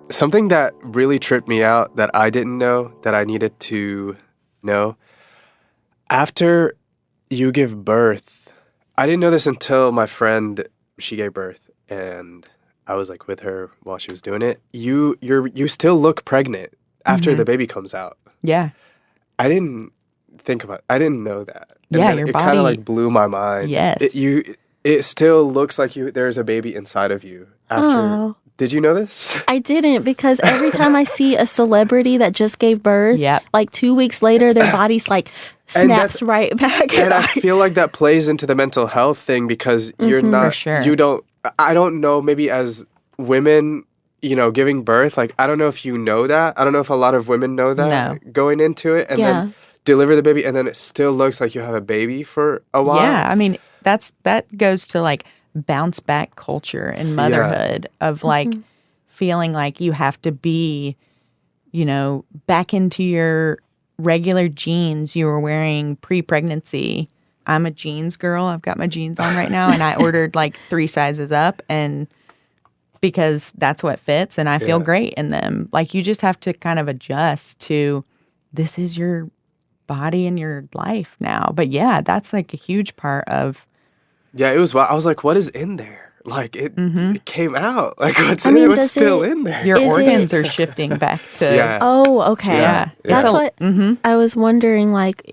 something that really tripped me out that I didn't know that I needed to know. After you give birth, I didn't know this until my friend, she gave birth, and I was like with her while she was doing it. You still look pregnant after the baby comes out. Yeah. I didn't I didn't know that. And Yeah, then your it body. kind of like blew my mind. Yes. It still looks like there's a baby inside of you after. Oh. Did you know this? I didn't, because every time I see a celebrity that just gave birth, Yep. like 2 weeks later, their body's like snaps right back. And I feel like that plays into the mental health thing because you're not, For sure. I don't know, maybe as women, giving birth, like, I don't know if you know that. I don't know if a lot of women know that going into it and then deliver the baby and then it still looks like you have a baby for a while. Yeah. I mean, that goes to like bounce back culture and motherhood of like feeling like you have to be, back into your regular jeans you were wearing pre-pregnancy. I'm a jeans girl. I've got my jeans on right now and I ordered like 3 sizes up and because that's what fits and I feel great in them. Like you just have to kind of adjust to this is your body and your life now. But yeah, that's like a huge part of. Yeah, it was. I was like, what is in there? Like it came out. Like what's still in there? Your organs are shifting back to. Yeah. Oh, okay. Yeah. That's what I was wondering. Like,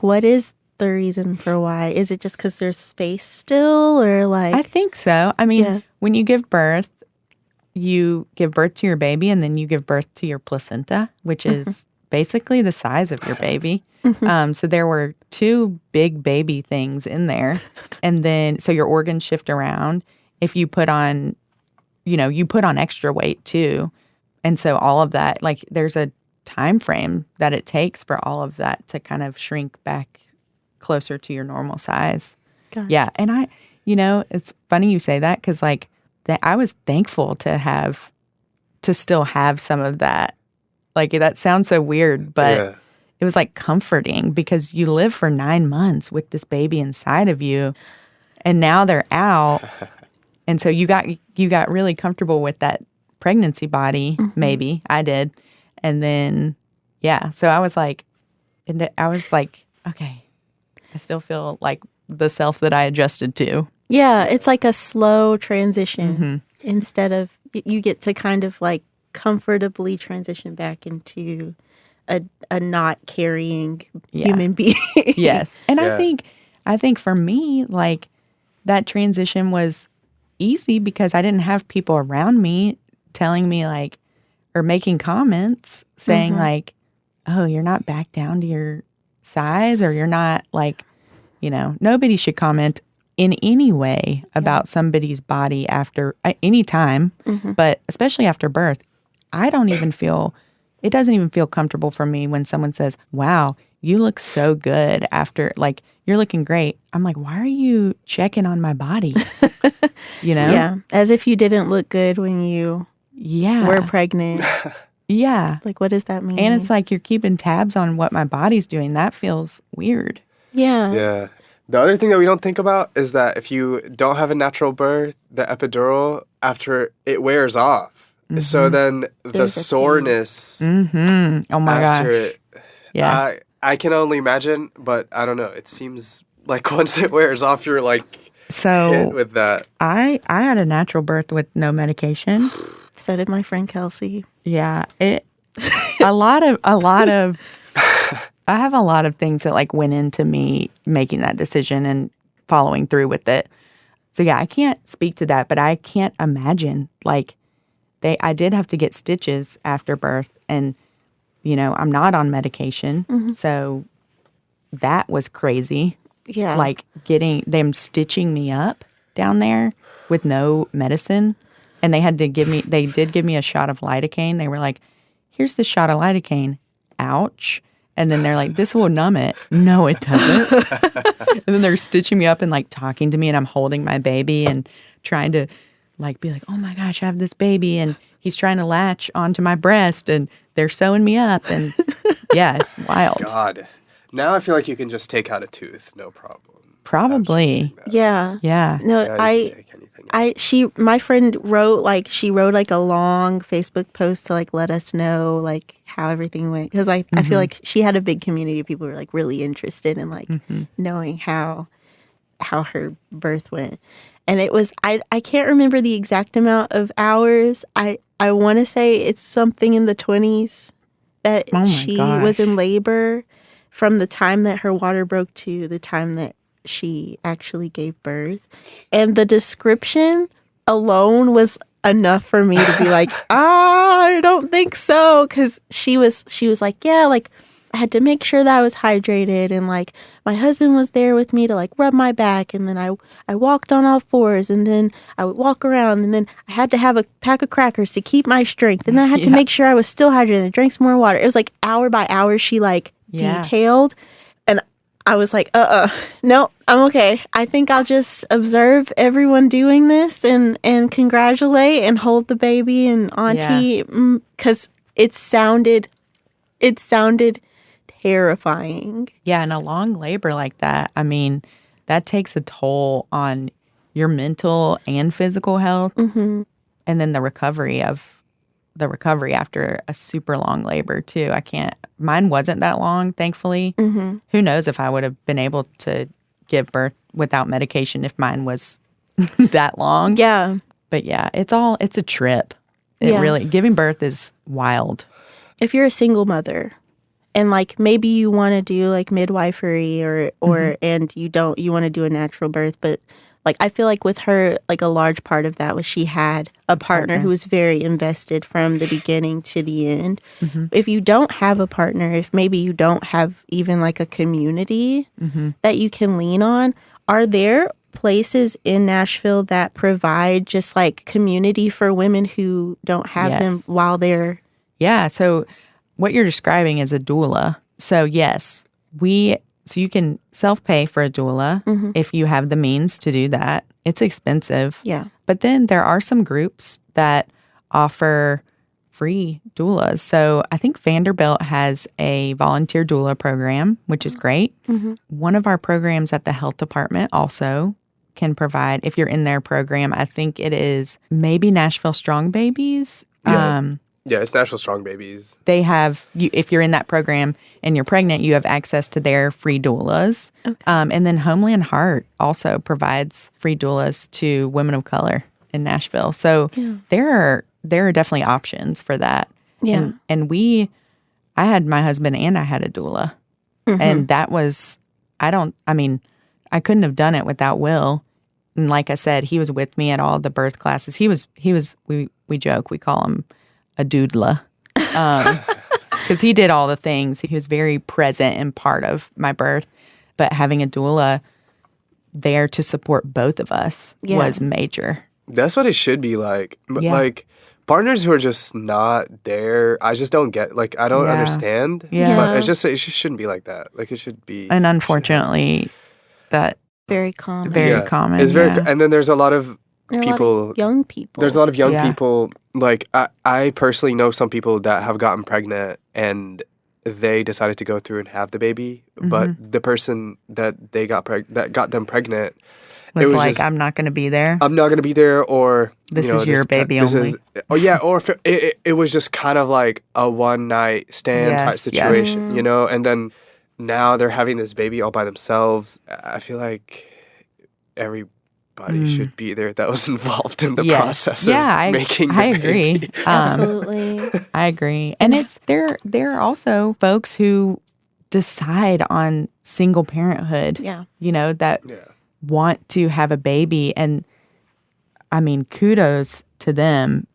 what is the reason for why? Is it just because there's space still, or like? I think so. I mean, when you give birth to your baby, and then you give birth to your placenta, which is basically the size of your baby. So there were 2 big baby things in there. And then, so your organs shift around. If you put on, you put on extra weight too. And so all of that, like there's a time frame that it takes for all of that to kind of shrink back closer to your normal size. Gotcha. Yeah. And it's funny you say that because like I was thankful to still have some of that. Like that sounds so weird, but it was like comforting because you live for 9 months with this baby inside of you and now they're out. And so you got really comfortable with that pregnancy body, maybe. I did. And then, so I was like, okay, I still feel like the self that I adjusted to. Yeah, it's like a slow transition instead of, you get to kind of like comfortably transition back into a not carrying human being. Yes. And I think for me, like that transition was easy because I didn't have people around me telling me like, or making comments saying like, oh, you're not back down to your size or you're not like, nobody should comment in any way about somebody's body after any time, but especially after birth. I don't even feel, it doesn't even feel comfortable for me when someone says, wow, you look so good after, like, you're looking great. I'm like, why are you checking on my body? Yeah, as if you didn't look good when you were pregnant. Yeah. Like, what does that mean? And it's like you're keeping tabs on what my body's doing. That feels weird. Yeah. Yeah. The other thing that we don't think about is that if you don't have a natural birth, the epidural, after it wears off. So then the soreness Oh my after gosh. it, Yes. I can only imagine, but I don't know. It seems like once it wears off, you're like hit with that. I had a natural birth with no medication. So did my friend Kelsey. Yeah. A lot of I have a lot of things that like went into me making that decision and following through with it. So yeah, I can't speak to that, but I can't imagine like I did have to get stitches after birth and I'm not on medication. So that was crazy. Yeah. Like getting them stitching me up down there with no medicine. And they did give me a shot of lidocaine. They were like, here's the shot of lidocaine. Ouch. And then they're like, this will numb it. No, it doesn't. And then they're stitching me up and like talking to me and I'm holding my baby and trying to like be like, oh my gosh, I have this baby and he's trying to latch onto my breast and they're sewing me up. And yeah, it's wild. God. Now I feel like you can just take out a tooth, no problem. Probably. Yeah. Yeah. No, Now you can take anything My friend wrote like a long Facebook post to like let us know like how everything went, because I feel like she had a big community of people who were like really interested in like knowing how her birth went. And it was, I can't remember the exact amount of hours. I want to say it's something in the 20s that she was in labor from the time that her water broke to the time that she actually gave birth. And the description alone was enough for me to be like, I don't think so. Because she was like, yeah, like I had to make sure that I was hydrated, and like my husband was there with me to like rub my back, and then I walked on all fours, and then I would walk around, and then I had to have a pack of crackers to keep my strength, and then I had to make sure I was still hydrated and drank some more water. It was like hour by hour she like detailed, and I was like, no, I'm okay. I think I'll just observe everyone doing this and congratulate and hold the baby and auntie, because it sounded terrifying. Yeah, and a long labor like that, I mean, that takes a toll on your mental and physical health, and then the recovery after a super long labor too. Mine wasn't that long, thankfully. Who knows if I would have been able to give birth without medication if mine was that long. Yeah. But yeah, it's a trip. Really, giving birth is wild. If you're a single mother, and like maybe you want to do like midwifery or and you want to do a natural birth, but like I feel like with her, like a large part of that was she had a partner who was very invested from the beginning to the end. If you don't have a partner, if maybe you don't have even like a community that you can lean on, are there places in Nashville that provide just like community for women who don't have them while they're... Yeah, so what you're describing is a doula. So yes, so you can self-pay for a doula if you have the means to do that. It's expensive. Yeah. But then there are some groups that offer free doulas. So I think Vanderbilt has a volunteer doula program, which is great. One of our programs at the health department also can provide, if you're in their program, I think it is maybe Nashville Strong Babies. Yeah, it's Nashville Strong Babies. They have, if you're in that program and you're pregnant, you have access to their free doulas. Okay. And then Homeland Heart also provides free doulas to women of color in Nashville. So there are definitely options for that. Yeah. And I had my husband and I had a doula. And that was, I couldn't have done it without Will. And like I said, he was with me at all the birth classes. We joke, we call him a doodler, because he did all the things. He was very present and part of my birth, but having a doula there to support both of us was major. That's what it should be like. Like partners who are just not there, I just don't get. Like I don't understand. But it just shouldn't be like that. Like it should be. And unfortunately, that very common. Very common. It's very, and then there's a lot of people, young people. There's a lot of young people. Like I personally know some people that have gotten pregnant and they decided to go through and have the baby, but the person that that got them pregnant was like, just, I'm not going to be there. I'm not going to be there, or this is your baby only. Or if it was just kind of like a one night stand type situation, you know. And then now they're having this baby all by themselves. I feel like everybody should be there that was involved in the process of making the agree. baby. Absolutely. I agree. And it's there are also folks who decide on single parenthood. Yeah. You know, that want to have a baby, and I mean, kudos to them.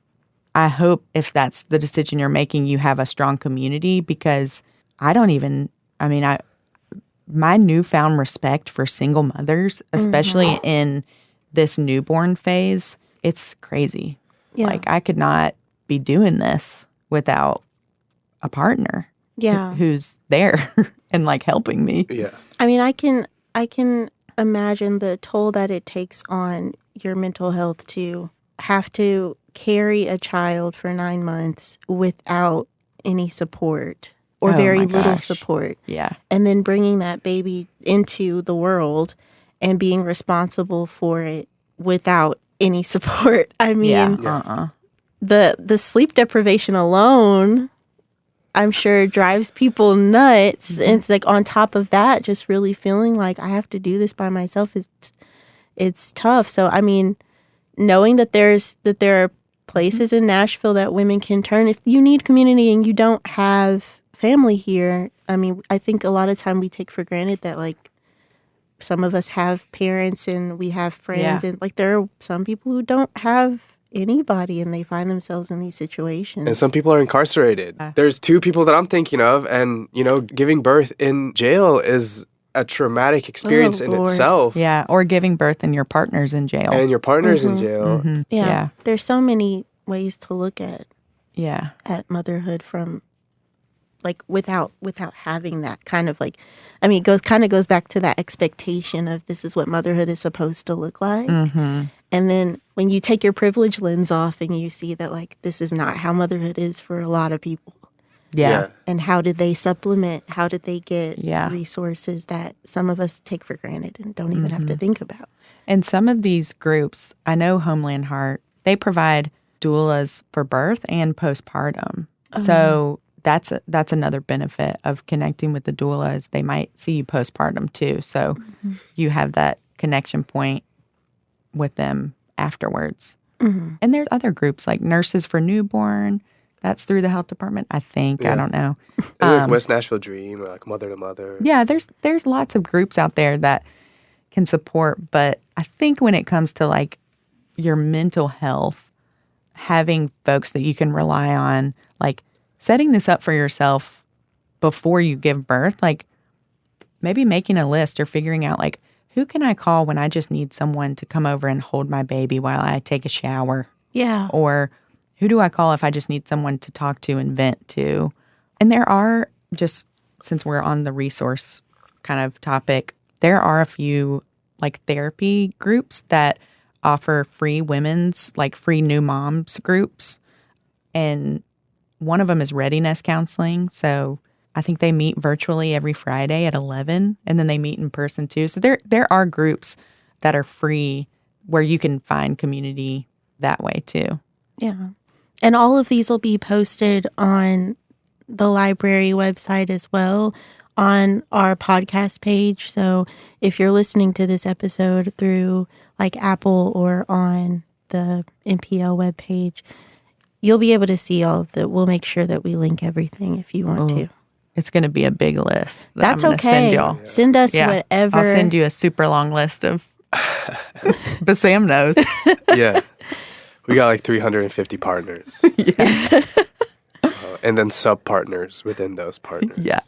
I hope if that's the decision you're making, you have a strong community, because my newfound respect for single mothers, especially in this newborn phase, it's crazy. Yeah. Like I could not be doing this without a partner who's there and like helping me. Yeah. I mean, I can imagine the toll that it takes on your mental health to have to carry a child for 9 months without any support or very little support. Yeah. And then bringing that baby into the world and being responsible for it without any support. I mean, Yeah. the sleep deprivation alone, I'm sure drives people nuts. And it's like on top of that, just really feeling like I have to do this by myself it's tough. So I mean, knowing that there are places in Nashville that women can turn if you need community and you don't have family here. I mean, I think a lot of time we take for granted that like some of us have parents and we have friends and like there are some people who don't have anybody and they find themselves in these situations. And some people are incarcerated. There's 2 people that I'm thinking of, and, giving birth in jail is a traumatic experience in Lord. itself. Yeah, or giving birth and your partner's in jail. And your partner's in jail. Yeah. There's so many ways to look at Yeah. at motherhood from like without having that kind of like, I mean, it goes back to that expectation of this is what motherhood is supposed to look like. And then when you take your privilege lens off and you see that like this is not how motherhood is for a lot of people. Yeah. And how did they supplement? How did they get Yeah. resources that some of us take for granted and don't even have to think about? And some of these groups, I know Homeland Heart, they provide doulas for birth and postpartum. So that's another benefit of connecting with the doula is they might see you postpartum too. So you have that connection point with them afterwards. And there's other groups like Nurses for Newborn. That's through the health department, I think. I don't know. Like West Nashville Dream or like Mother to Mother. Yeah, there's lots of groups out there that can support. But I think when it comes to like your mental health, having folks that you can rely on, like setting this up for yourself before you give birth, like maybe making a list or figuring out like, who can I call when I just need someone to come over and hold my baby while I take a shower? Yeah. Or who do I call if I just need someone to talk to and vent to? And there are, just since we're on the resource kind of topic, there are a few like therapy groups that offer free women's, like free new moms groups. And one of them is readiness counseling. So I think they meet virtually every Friday at 11, and then they meet in person too. So there are groups that are free where you can find community that way too. Yeah. And all of these will be posted on the library website as well, on our podcast page. So if you're listening to this episode through like Apple or on the NPL webpage, you'll be able to see all of that. We'll make sure that we link everything if you want to. It's going to be a big list. That's I'm okay. Send y'all. Send us whatever. I'll send you a super long list of Bassam knows. Yeah. We got like 350 partners. Yeah. And then sub-partners within those partners. Yeah.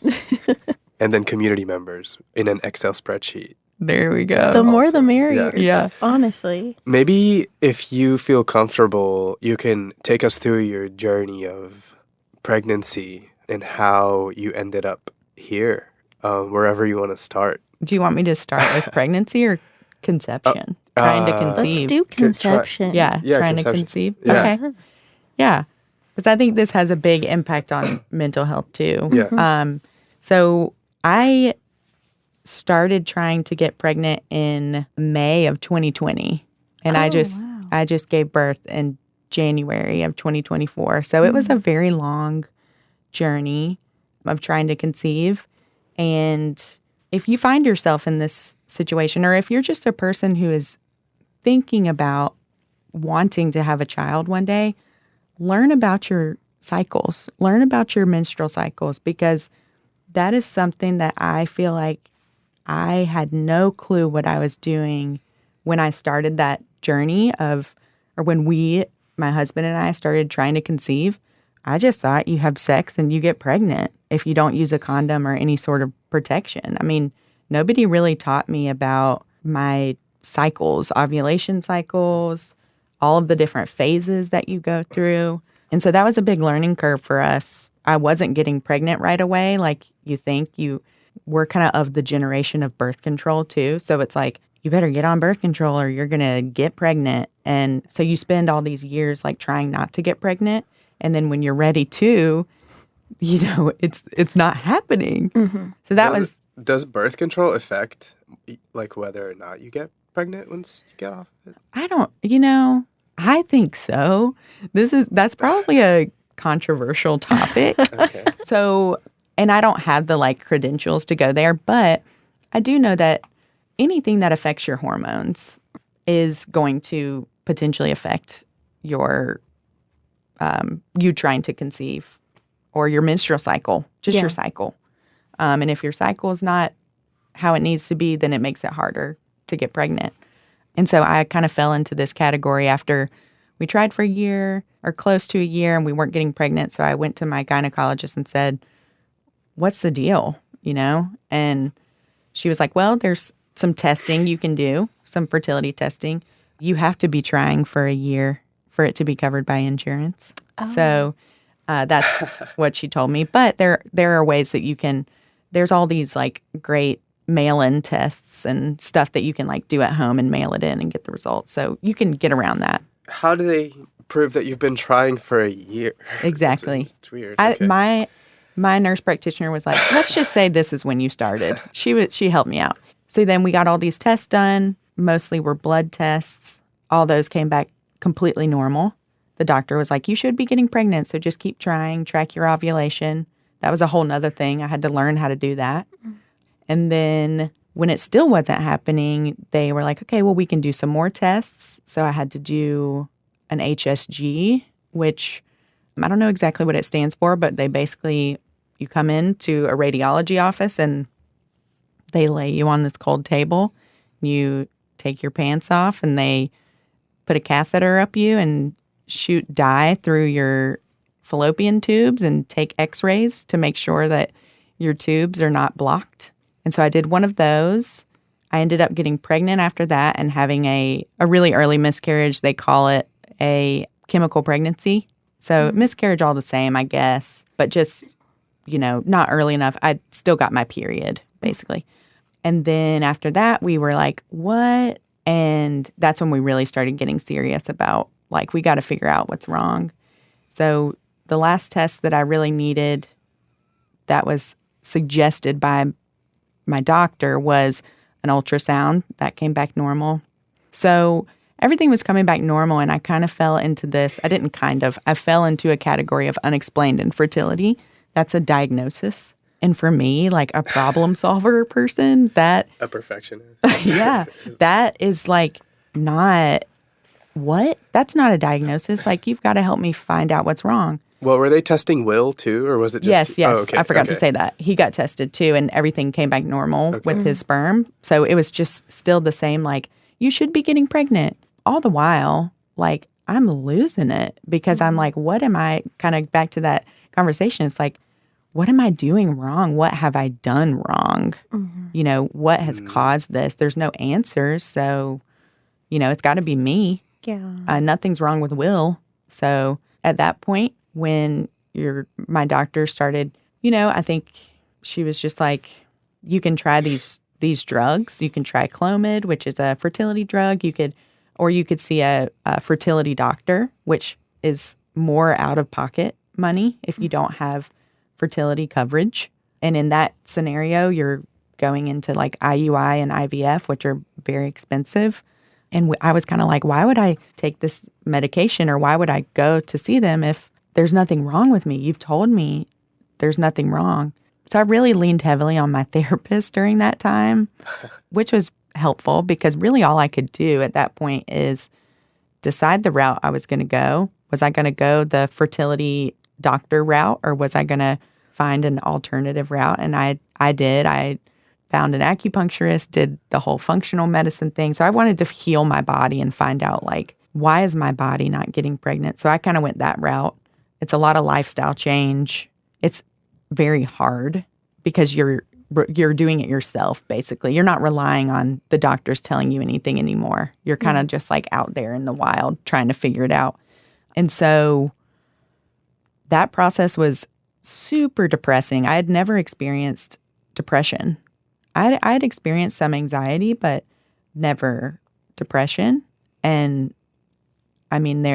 And then community members in an Excel spreadsheet. There we go. The more the merrier. Yeah. Honestly. Maybe if you feel comfortable, you can take us through your journey of pregnancy and how you ended up here, wherever you want to start. Do you want me to start with pregnancy or conception? Trying to conceive. Let's do conception. Yeah, trying conception. to conceive. Yeah. Okay. Yeah. Because I think this has a big impact on mental health too. Yeah. So I started trying to get pregnant in May of 2020. And I just gave birth in January of 2024. So it was a very long journey of trying to conceive. And if you find yourself in this situation, or if you're just a person who is thinking about wanting to have a child one day, learn about your cycles, learn about your menstrual cycles, because that is something that I feel like I had no clue what I was doing when I started that journey of, or when my husband and I started trying to conceive. I just thought you have sex and you get pregnant if you don't use a condom or any sort of protection. I mean, nobody really taught me about my cycles, ovulation cycles, all of the different phases that you go through. And so that was a big learning curve for us. I wasn't getting pregnant right away like you think. We're kind of the generation of birth control too. So it's like, you better get on birth control or you're going to get pregnant. And so you spend all these years like trying not to get pregnant. And then when you're ready to, it's not happening. Mm-hmm. So that Does birth control affect like whether or not you get pregnant once you get off of it? I think so. That's probably a controversial topic. Okay. So, and I don't have the like credentials to go there, but I do know that anything that affects your hormones is going to potentially affect your you trying to conceive or your menstrual cycle, just your cycle. And if your cycle is not how it needs to be, then it makes it harder to get pregnant. And so I kind of fell into this category after we tried for a year or close to a year and we weren't getting pregnant. So I went to my gynecologist and said, what's the deal? And she was like, well, there's some testing you can do, some fertility testing. You have to be trying for a year for it to be covered by insurance. Oh. So that's what she told me. But there are ways that you can, there's all these like great mail-in tests and stuff that you can like do at home and mail it in and get the results. So you can get around that. How do they prove that you've been trying for a year? Exactly. It's weird. Okay. My nurse practitioner was like, let's just say this is when you started. She helped me out. So then we got all these tests done. Mostly were blood tests. All those came back completely normal. The doctor was like, you should be getting pregnant, so just keep trying, track your ovulation. That was a whole nother thing. I had to learn how to do that. And then when it still wasn't happening, they were like, okay, well, we can do some more tests. So I had to do an HSG, which I don't know exactly what it stands for, but they basically, you come into a radiology office and they lay you on this cold table. You take your pants off and they put a catheter up you and shoot dye through your fallopian tubes and take x-rays to make sure that your tubes are not blocked. And so I did one of those. I ended up getting pregnant after that and having a really early miscarriage. They call it a chemical pregnancy. So miscarriage all the same, I guess, but just, not early enough. I still got my period, basically. And then after that, we were like, what? And that's when we really started getting serious about, like, we got to figure out what's wrong. So the last test that I really needed that was suggested by my doctor was an ultrasound. That came back normal. So everything was coming back normal, and I kind of fell into this. I fell into a category of unexplained infertility. That's a diagnosis. And for me, like a problem solver person, that... A perfectionist. Yeah. That is like not... What? That's not a diagnosis. Like, you've got to help me find out what's wrong. Well, were they testing Will too, or was it just... Yes. Oh, okay, I forgot to say that. He got tested too, and everything came back normal with his sperm. So it was just still the same, like, you should be getting pregnant. All the while, like, I'm losing it because I'm like, what am I... Kind of back to that conversation. It's like, what am I doing wrong? What have I done wrong? What has caused this? There's no answers. So, it's got to be me. Yeah. Nothing's wrong with Will. So at that point, when my doctor started, I think she was just like, you can try these drugs. You can try Clomid, which is a fertility drug. You could see a fertility doctor, which is more out of pocket money if you don't have fertility coverage. And in that scenario, you're going into like IUI and IVF, which are very expensive. And I was kind of like, why would I take this medication, or why would I go to see them if there's nothing wrong with me? You've told me there's nothing wrong. So I really leaned heavily on my therapist during that time, which was helpful because really all I could do at that point is decide the route I was going to go. Was I going to go the fertility doctor route, or was I going to find an alternative route? And I did. I found an acupuncturist, did the whole functional medicine thing. So I wanted to heal my body and find out, like, why is my body not getting pregnant? So I kind of went that route. It's a lot of lifestyle change. It's very hard because you're doing it yourself, basically. You're not relying on the doctors telling you anything anymore. You're kind of just like out there in the wild trying to figure it out. And so that process was super depressing. I had never experienced depression. I had experienced some anxiety, but never depression. And I mean,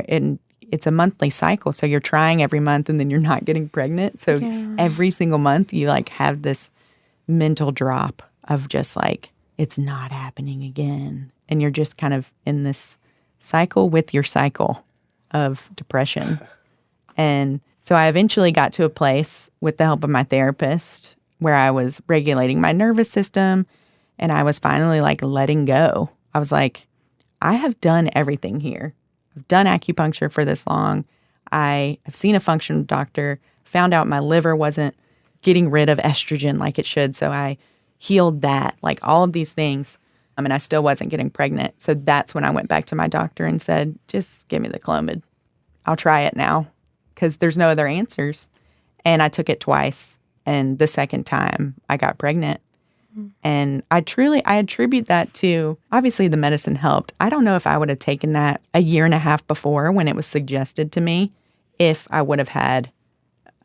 it's a monthly cycle. So you're trying every month and then you're not getting pregnant. So every single month you like have this mental drop of just like, it's not happening again. and you're just kind of in this cycle with your cycle of depression. And so I eventually got to a place with the help of my therapist where I was regulating my nervous system, and I was finally like letting go. I was like, I have done everything here. I've done acupuncture for this long. I have seen a functional doctor, found out my liver wasn't getting rid of estrogen like it should. So I healed that, like all of these things. I mean, I still wasn't getting pregnant. So that's when I went back to my doctor and said, just give me the Clomid. I'll try it now because there's no other answers. And I took it twice. And the second time I got pregnant. And I attribute that to, obviously the medicine helped. I don't know if I would have taken that a year and a half before when it was suggested to me, if I would have had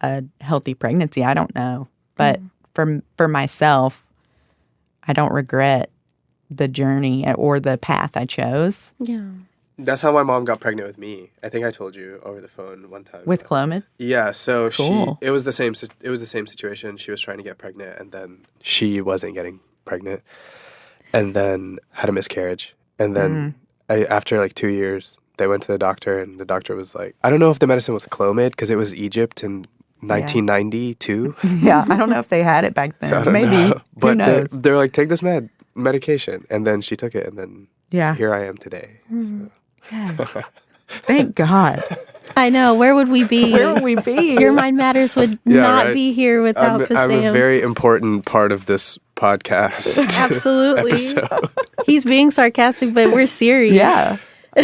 a healthy pregnancy. I don't know. But for myself, I don't regret the journey or the path I chose. Yeah. That's how my mom got pregnant with me. I think I told you over the phone one time. With Clomid? Yeah, so Cool. it was the same situation. She was trying to get pregnant, and then she wasn't getting pregnant, and then had a miscarriage. And then after like 2 years, they went to the doctor, and the doctor was like, I don't know if the medicine was Clomid because it was Egypt in 1992. Yeah, I don't know if they had it back then. So I don't Maybe. know. But Who knows? they're like, take this medication, and then she took it, and then here I am today. So. Yes. Thank God. I know. Where would we be? Where would we be? Your Mind Matters would not be here without I'm a Bassam. very important part of this podcast. Absolutely. Episode. He's being sarcastic, but we're serious. Yeah.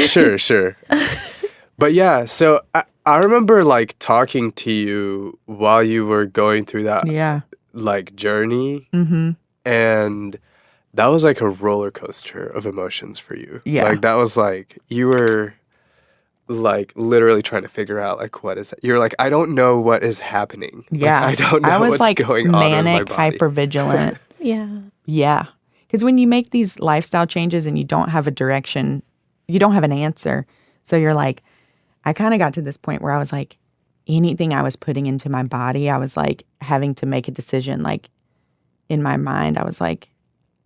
Sure. But yeah, so I remember like talking to you while you were going through that like journey. Mm-hmm. And that was like a roller coaster of emotions for you. Yeah. Like that was like, you were like literally trying to figure out like, what is that? You're like, I don't know what is happening. Yeah. Like, I don't know I was what's like going on with my manic, body. hypervigilant. Yeah. Yeah. Because when you make these lifestyle changes and you don't have a direction, you don't have an answer. So you're like, I kind of got to this point where I was like, anything I was putting into my body, I was like having to make a decision. Like in my mind, I was like,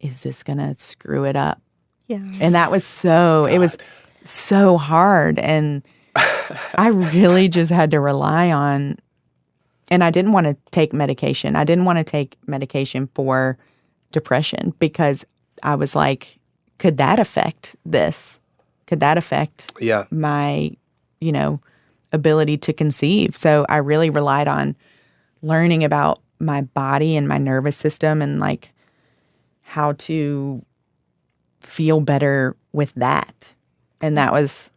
is this going to screw it up? Yeah. And that was it was so hard. And I really just had to rely on, and I didn't want to take medication. I didn't want to take medication for depression because I was like, could that affect this? Could that affect my, ability to conceive? So I really relied on learning about my body and my nervous system and like how to feel better with that. And that was,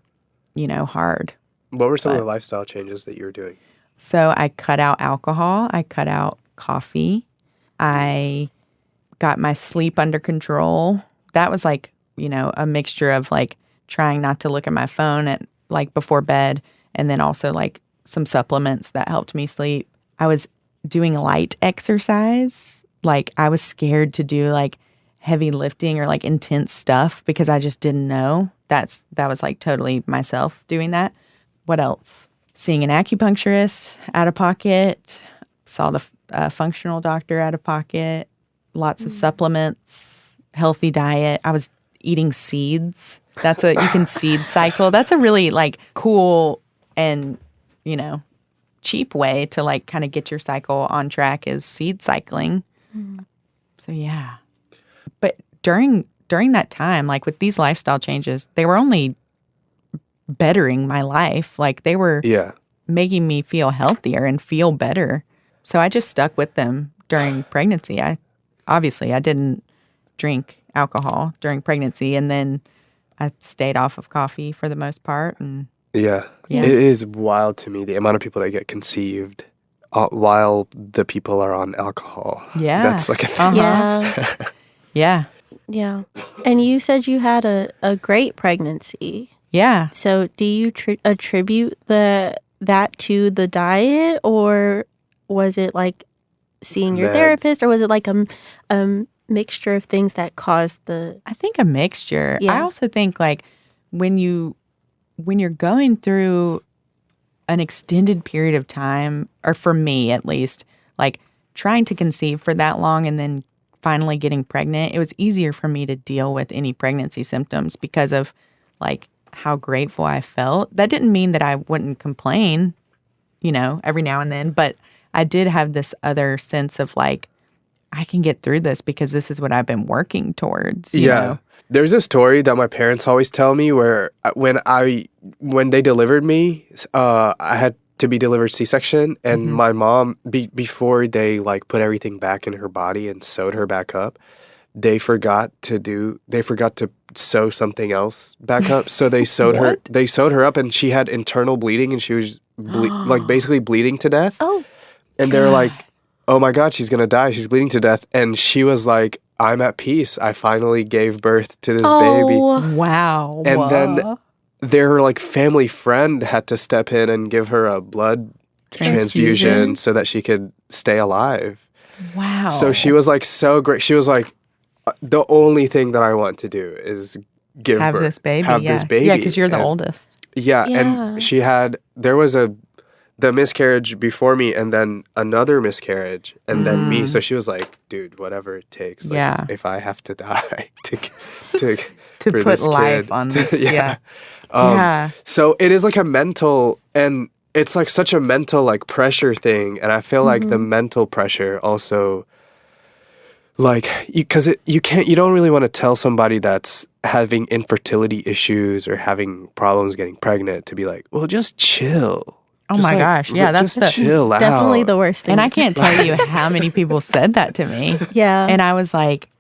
hard. What were some of the lifestyle changes that you were doing? So I cut out alcohol. I cut out coffee. I got my sleep under control. That was like, a mixture of like trying not to look at my phone at like before bed, and then also like some supplements that helped me sleep. I was doing light exercise. Like I was scared to do like heavy lifting or like intense stuff because I just didn't know. That was like totally myself doing that. What else? Seeing an acupuncturist out of pocket. Saw the functional doctor out of pocket. Lots of supplements. Healthy diet. I was eating seeds. You can seed cycle. That's a really like cool and, cheap way to like kind of get your cycle on track is seed cycling. So yeah. But during that time, like with these lifestyle changes, they were only bettering my life. Like they were making me feel healthier and feel better. So I just stuck with them during pregnancy. I didn't drink alcohol during pregnancy, and then I stayed off of coffee for the most part. And it is wild to me the amount of people that get conceived while the people are on alcohol. Yeah, that's like a thing. Yeah. And you said you had a great pregnancy. Yeah. So do you attribute that to the diet, or was it like seeing your therapist, or was it like a mixture of things that caused the... I think a mixture. Yeah. I also think like when you're going through an extended period of time, or for me at least, like trying to conceive for that long and then finally getting pregnant, it was easier for me to deal with any pregnancy symptoms because of like how grateful I felt. That didn't mean that I wouldn't complain, every now and then, but I did have this other sense of like, I can get through this because this is what I've been working towards, you know? There's a story that my parents always tell me where when they delivered me, I had to be delivered C-section, and my mom, before they like put everything back in her body and sewed her back up, they forgot to sew something else back up. So they sewed her up, and she had internal bleeding, and she was like basically bleeding to death. Oh, and they're like, oh my God, she's going to die. She's bleeding to death. And she was like, I'm at peace. I finally gave birth to this baby. Wow. And then their like family friend had to step in and give her a blood transfusion so that she could stay alive. Wow. So she was like so great. She was like, the only thing that I want to do is have birth. This baby. Have this baby. Yeah, because you're the oldest. Yeah, and there was the miscarriage before me, and then another miscarriage, and then me. So she was like, dude, whatever it takes. Like, if I have to die to for put this life kid. on this. So it is like a mental, and it's like such a mental like pressure thing. And I feel like the mental pressure also, like, because you don't really want to tell somebody that's having infertility issues or having problems getting pregnant to be like, well, just chill. Oh my gosh. Yeah, that's just chill out. Definitely the worst thing. And I can't tell you how many people said that to me. Yeah. And I was like,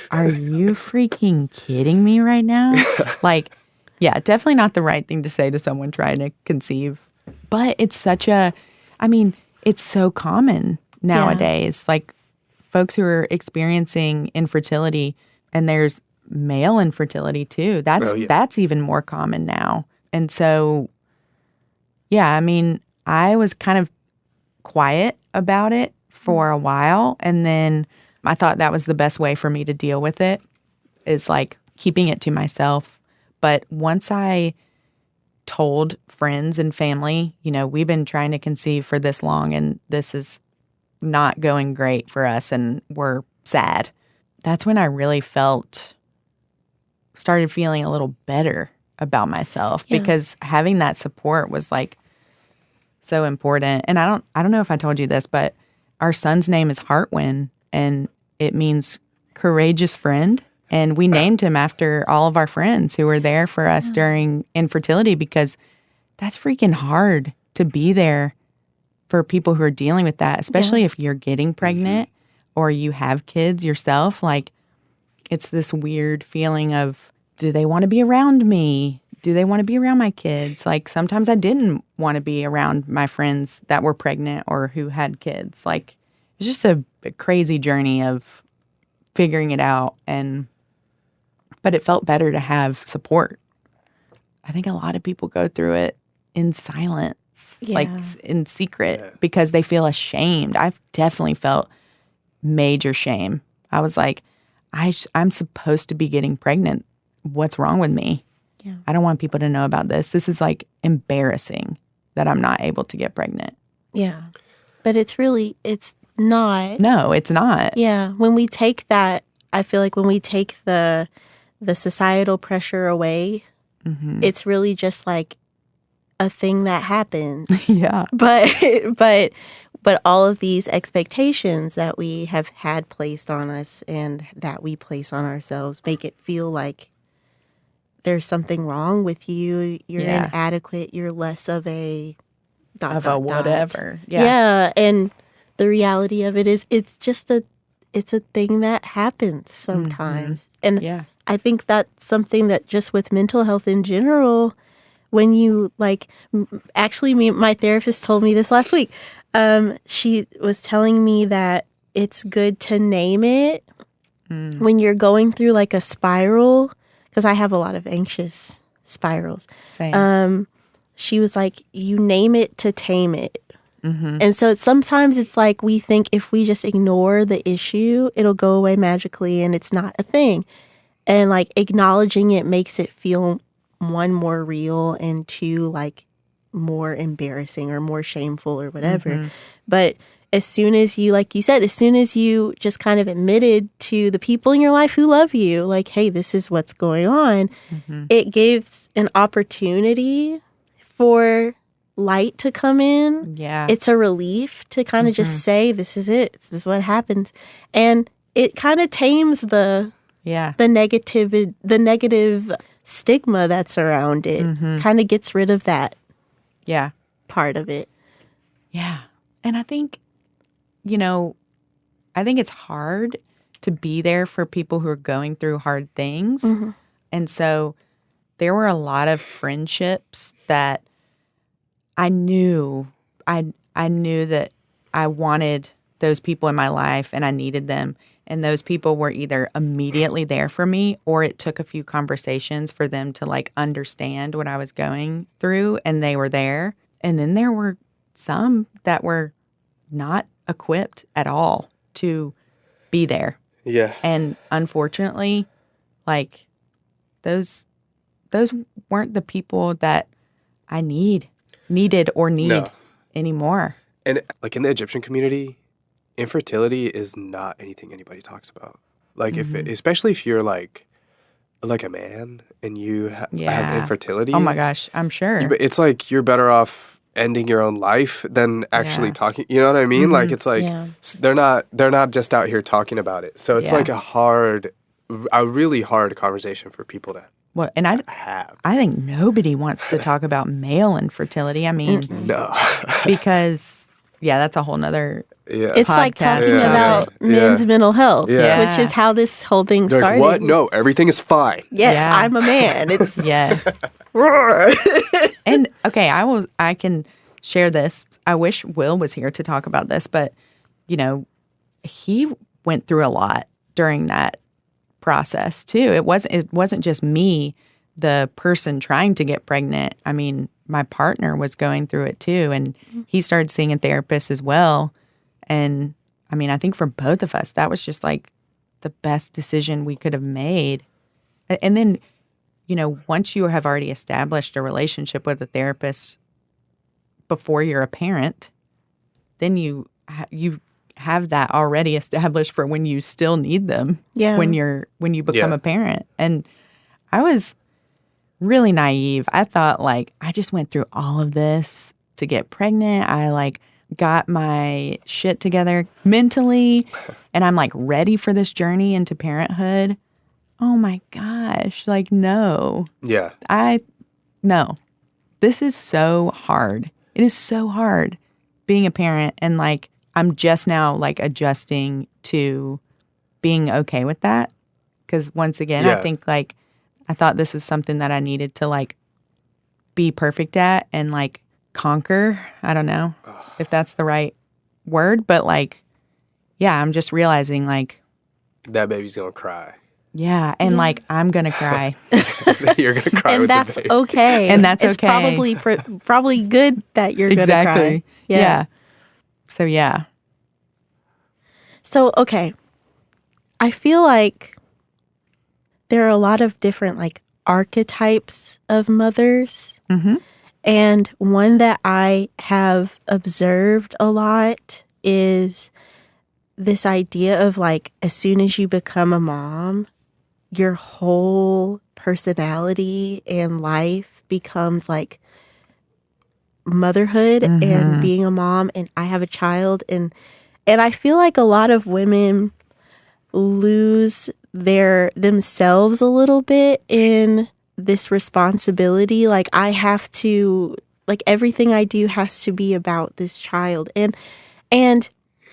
are you freaking kidding me right now? Like, yeah, definitely not the right thing to say to someone trying to conceive. But it's it's so common nowadays. Yeah. Like, folks who are experiencing infertility, and there's male infertility too. That's even more common now. And so, yeah, I was kind of quiet about it for a while, and then I thought that was the best way for me to deal with it, is like keeping it to myself. But once I told friends and family, we've been trying to conceive for this long, and this is not going great for us, and we're sad. That's when I really started feeling a little better about myself, because having that support was like so important. And I don't know if I told you this, but our son's name is Hartwin, and it means courageous friend. And we named him after all of our friends who were there for us during infertility, because that's freaking hard to be there for people who are dealing with that, especially if you're getting pregnant or you have kids yourself. Like, it's this weird feeling of, do they want to be around me? Do they want to be around my kids? Like, sometimes I didn't want to be around my friends that were pregnant or who had kids. Like, it's just a crazy journey of figuring it out. But it felt better to have support. I think a lot of people go through it in silence, like in secret, because they feel ashamed. I've definitely felt major shame. I was like, I'm supposed to be getting pregnant. What's wrong with me? Yeah. I don't want people to know about this. This is like embarrassing that I'm not able to get pregnant. Yeah. But it's not. No, it's not. Yeah. When we take that, I feel like when we take the societal pressure away, it's really just like a thing that happens. Yeah. But all of these expectations that we have had placed on us and that we place on ourselves make it feel like there's something wrong with you. You're inadequate. You're less of a whatever. Yeah. Yeah. And the reality of it is it's a thing that happens sometimes. And I think that's something that just with mental health in general, when you my therapist told me this last week. She was telling me that it's good to name it when you're going through like a spiral, because I have a lot of anxious spirals. Same. She was like, you name it to tame it. And so sometimes it's like we think if we just ignore the issue, it'll go away magically, and it's not a thing. And like acknowledging it makes it feel, one, more real, and two, like more embarrassing or more shameful or whatever. But as soon as you, like you said, as soon as you just kind of admitted to the people in your life who love you, like, hey, this is what's going on, it gives an opportunity for light to come in. Yeah. It's a relief to kind of just say, this is it. This is what happens. And it kind of tames the negative stigma that's around it. Kind of gets rid of that part of it. Yeah. And I think, I think it's hard to be there for people who are going through hard things. And so there were a lot of friendships that I knew that I wanted those people in my life and I needed them. And those people were either immediately there for me, or it took a few conversations for them to like understand what I was going through, and they were there. And then there were some that were not equipped at all to be there. Yeah. And unfortunately, like those weren't the people that I needed or need anymore. And like in the Egyptian community, infertility is not anything anybody talks about. Like especially if you're like a man and you have infertility. Oh my gosh, I'm sure. It's like you're better off ending your own life than actually talking. You know what I mean? Like it's like they're not just out here talking about it. So it's like a really hard conversation for people to have. I think nobody wants to talk about male infertility. I mean, no, because that's a whole nother. It's like talking about men's mental health, which is how this whole thing started. Like, what? No, everything is fine. Yes, I'm a man. It's yes. And okay, I can share this. I wish Will was here to talk about this, but he went through a lot during that process too. It wasn't just me, the person trying to get pregnant. I mean, my partner was going through it too, and he started seeing a therapist as well. And I mean, I think for both of us, that was just like the best decision we could have made. And then, once you have already established a relationship with a therapist before you're a parent, then you have that already established for when you still need them. Yeah. When you become a parent. And I was really naive. I thought like I just went through all of this to get pregnant. I like got my shit together mentally and I'm like ready for this journey into parenthood. Oh my gosh. Like, no. Yeah. No. This is so hard. It is so hard being a parent. And like, I'm just now like adjusting to being okay with that. Because once again, I think like, I thought this was something that I needed to like be perfect at and like conquer. I don't know if that's the right word, but like, I'm just realizing like that baby's gonna cry. Yeah, and like I'm gonna cry. You're gonna cry, and with that's the baby. okay. And that's it's okay. probably good that you're gonna cry. Yeah. So yeah. So okay, I feel like there are a lot of different like archetypes of mothers. And one that I have observed a lot is this idea of like, as soon as you become a mom, your whole personality and life becomes like motherhood and being a mom. And I have a child. And I feel like a lot of women lose themselves a little bit in this responsibility. Like I have to, like everything I do has to be about this child. And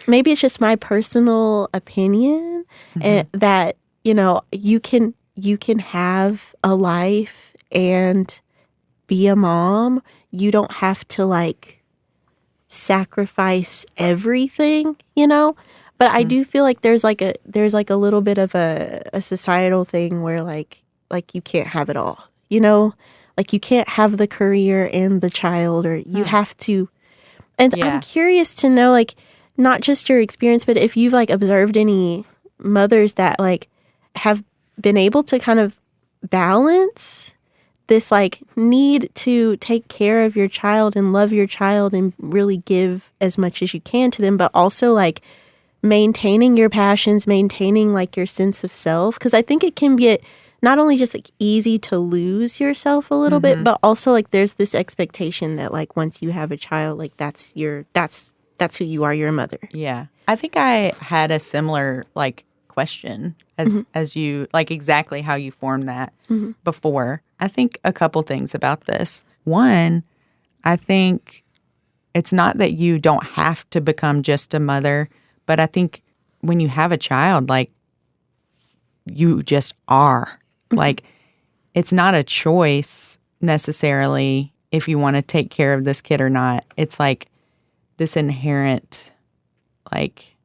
maybe it's just my personal opinion that, you can have a life and be a mom. You don't have to like sacrifice everything, But I do feel like there's like a little bit of a societal thing where like you can't have it all, like you can't have the career and the child, or you have to. And I'm curious to know, like, not just your experience, but if you've like observed any mothers that like have been able to kind of balance this like need to take care of your child and love your child and really give as much as you can to them, but also like maintaining your passions, maintaining like your sense of self. Because I think it can get not only just like easy to lose yourself a little bit, but also like there's this expectation that like once you have a child, like that's who you are. You're a mother. Yeah. I think I had a similar like question as you like exactly how you formed that before. I think a couple things about this. One, I think it's not that you don't have to become just a mother, but I think when you have a child, like you just are. Like it's not a choice necessarily if you want to take care of this kid or not. It's like this inherent like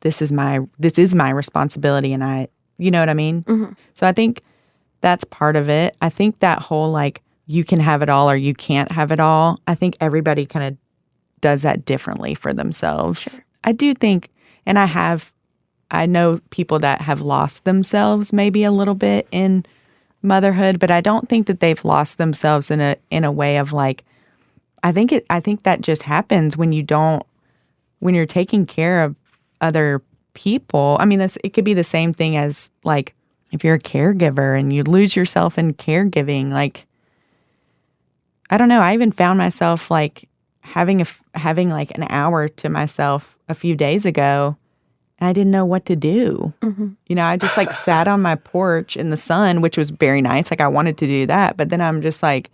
this is my responsibility, and I, you know what I mean? So I think that's part of it. I think that whole like you can have it all or you can't have it all, I think everybody kind of does that differently for themselves. Sure. I do think, and I know people that have lost themselves maybe a little bit in motherhood, but I don't think that they've lost themselves in a way of like, I think that just happens when you're taking care of other people. I mean, it could be the same thing as like if you're a caregiver and you lose yourself in caregiving. Like, I don't know. I even found myself like having like an hour to myself a few days ago, and I didn't know what to do. You know, I just like sat on my porch in the sun, which was very nice. Like I wanted to do that, but then I'm just like,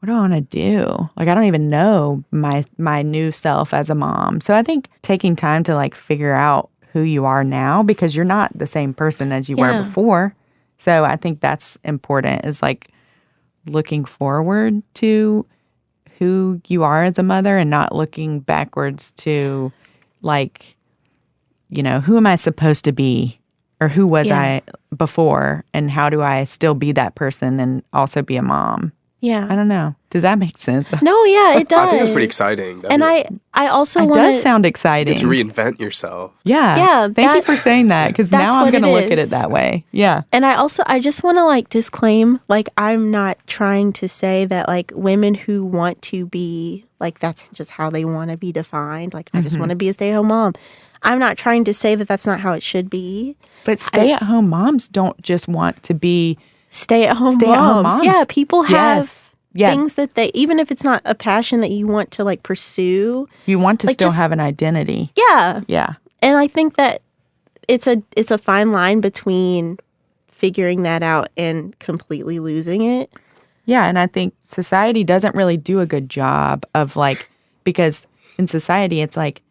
what do I want to do? Like, I don't even know my new self as a mom. So I think taking time to like figure out who you are now, because you're not the same person as you were before. So I think that's important, is like looking forward to who you are as a mother and not looking backwards to like, you know, who am I supposed to be, or who was I before, and how do I still be that person and also be a mom? Yeah. I don't know. Does that make sense? No, yeah, it does. I think it's pretty exciting. And I also want to... It does sound exciting. To reinvent yourself. Yeah. Yeah. Thank you for saying that, because now I'm going to look at it that way. Yeah. And I just want to like disclaim, like I'm not trying to say that like women who want to be, like that's just how they want to be defined. Like I just want to be a stay-at-home mom. I'm not trying to say that that's not how it should be. But stay-at-home moms don't just want to be... Stay-at-home moms. Yeah, people have things that they, even if it's not a passion that you want to like pursue. You want to like still have an identity. Yeah. Yeah. And I think that it's a fine line between figuring that out and completely losing it. Yeah, and I think society doesn't really do a good job of like, because in society it's like,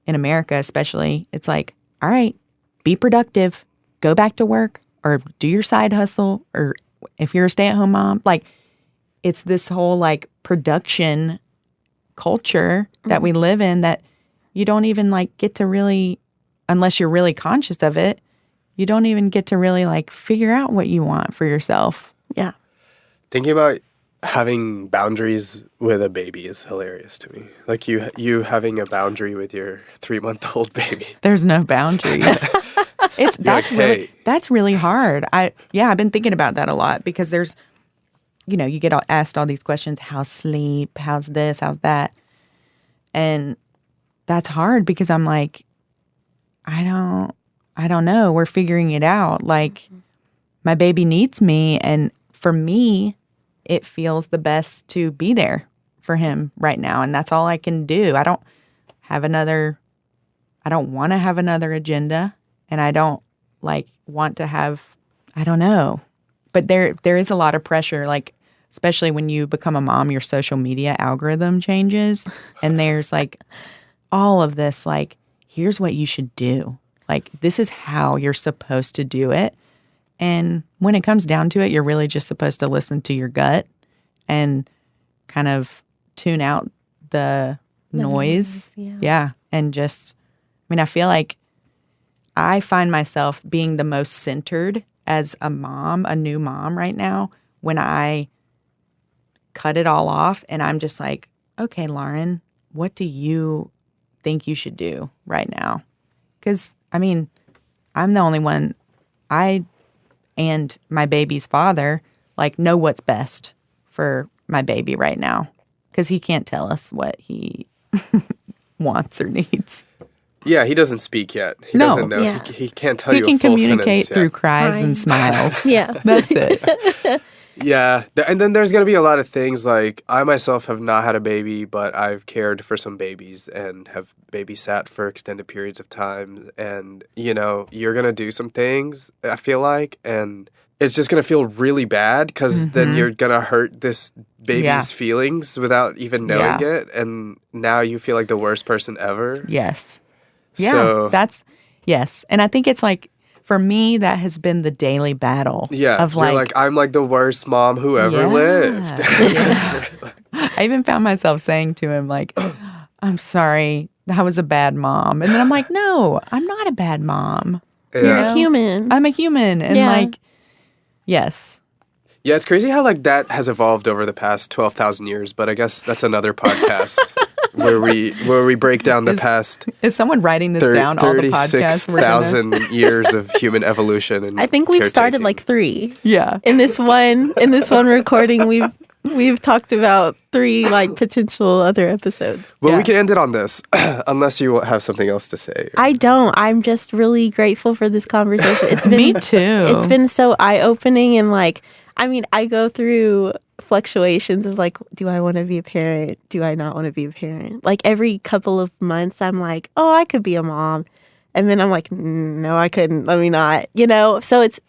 in America especially, it's like, all right, be productive, go back to work, or do your side hustle, or if you're a stay-at-home mom, like it's this whole like production culture that we live in that you don't even like get to really, unless you're really conscious of it, you don't even get to really like figure out what you want for yourself. Yeah. Thinking about having boundaries with a baby is hilarious to me. Like you having a boundary with your 3-month-old baby. There's no boundaries. That's really hard. I've been thinking about that a lot, because there's, you know, you get asked all these questions: how's sleep, how's this, how's that, and that's hard because I'm like, I don't know. We're figuring it out. Like my baby needs me, and for me, it feels the best to be there for him right now, and that's all I can do. I don't want to have another agenda. And I don't like want to have, I don't know. But there is a lot of pressure, like especially when you become a mom, your social media algorithm changes. And there's like all of this, like, here's what you should do. Like, this is how you're supposed to do it. And when it comes down to it, you're really just supposed to listen to your gut and kind of tune out the noise. Yeah. And just, I mean, I feel like I find myself being the most centered as a mom, a new mom right now, when I cut it all off and I'm just like, okay, Lauren, what do you think you should do right now? Because, I mean, I'm the only one, I and my baby's father like know what's best for my baby right now, because he can't tell us what he wants or needs. Yeah, he doesn't speak yet. He doesn't know. Yeah. He can't tell He you can a full communicate sentence through yet. cries and smiles. Yeah. That's it. Yeah, and then there's going to be a lot of things like I myself have not had a baby, but I've cared for some babies and have babysat for extended periods of time. And, you know, you're going to do some things, I feel like, and it's just going to feel really bad because then you're going to hurt this baby's feelings without even knowing it. And now you feel like the worst person ever. Yes. Yeah, So, yes. And I think it's like, for me, that has been the daily battle. yeah, Of you're like, I'm like the worst mom who ever lived. Yeah. I even found myself saying to him, like, I'm sorry, that was a bad mom. And then I'm like, no, I'm not a bad mom. Yeah. You're a human. I'm a human. And like, yes. Yeah, it's crazy how like that has evolved over the past 12,000 years, but I guess that's another podcast where we break down the past Is someone writing this down, all the podcasts we're gonna... 36,000 years of human evolution and I think we've started caretaking. like 3. Yeah. In this one recording we've talked about 3 like potential other episodes. Well, we can end it on this unless you have something else to say. I don't. I'm just really grateful for this conversation. It's been Me too. It's been so eye-opening, and like, I mean, I go through fluctuations of like, do I want to be a parent? Do I not want to be a parent? Like every couple of months, I'm like, oh, I could be a mom. And then I'm like, no, I couldn't. Let me not, you know? So it's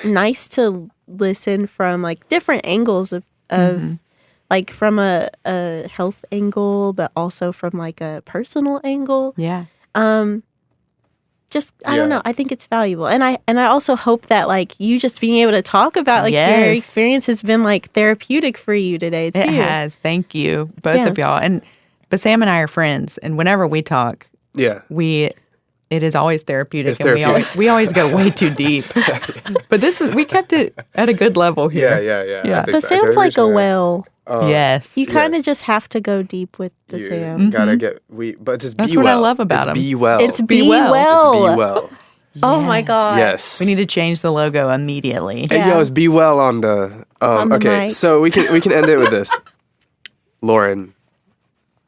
nice to listen from like different angles of like from a health angle, but also from like a personal angle. Yeah. Just, I don't know. I think it's valuable. And I also hope that like you just being able to talk about like your experience has been like therapeutic for you today too. It has. Thank you, both of y'all. And Bassam and I are friends, and whenever we talk, it is always therapeutic. It's therapeutic. We always go way too deep. But we kept it at a good level here. Yeah. Bassam's like a well. Yes. You kind of just have to go deep with Bassam. You gotta get but it's That's be what well. I love about him. Be well. It's be well. It's be well. Oh my God. Yes. We need to change the logo immediately. Hey, yo, it's be well on the okay. mic. So we can end it with this. Lauren,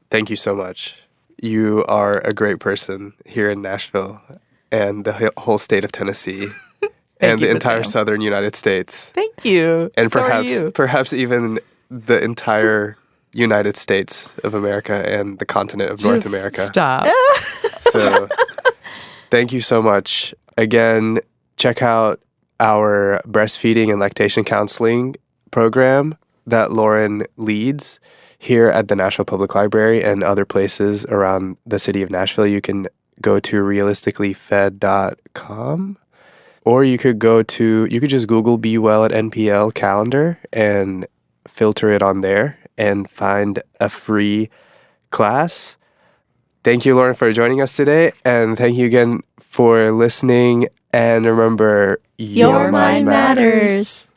thank you so much. You are a great person here in Nashville and the whole state of Tennessee and the entire southern United States. Thank you. And So perhaps even the entire United States of America and the continent of North America. Stop. So thank you so much. Again, check out our breastfeeding and lactation counseling program that Lauren leads here at the Nashville Public Library and other places around the city of Nashville. You can go to realisticallyfed.com, or you could just Google Be Well at NPL calendar and filter it on there and find a free class. Thank you, Lauren, for joining us today. And thank you again for listening. And remember, your mind matters.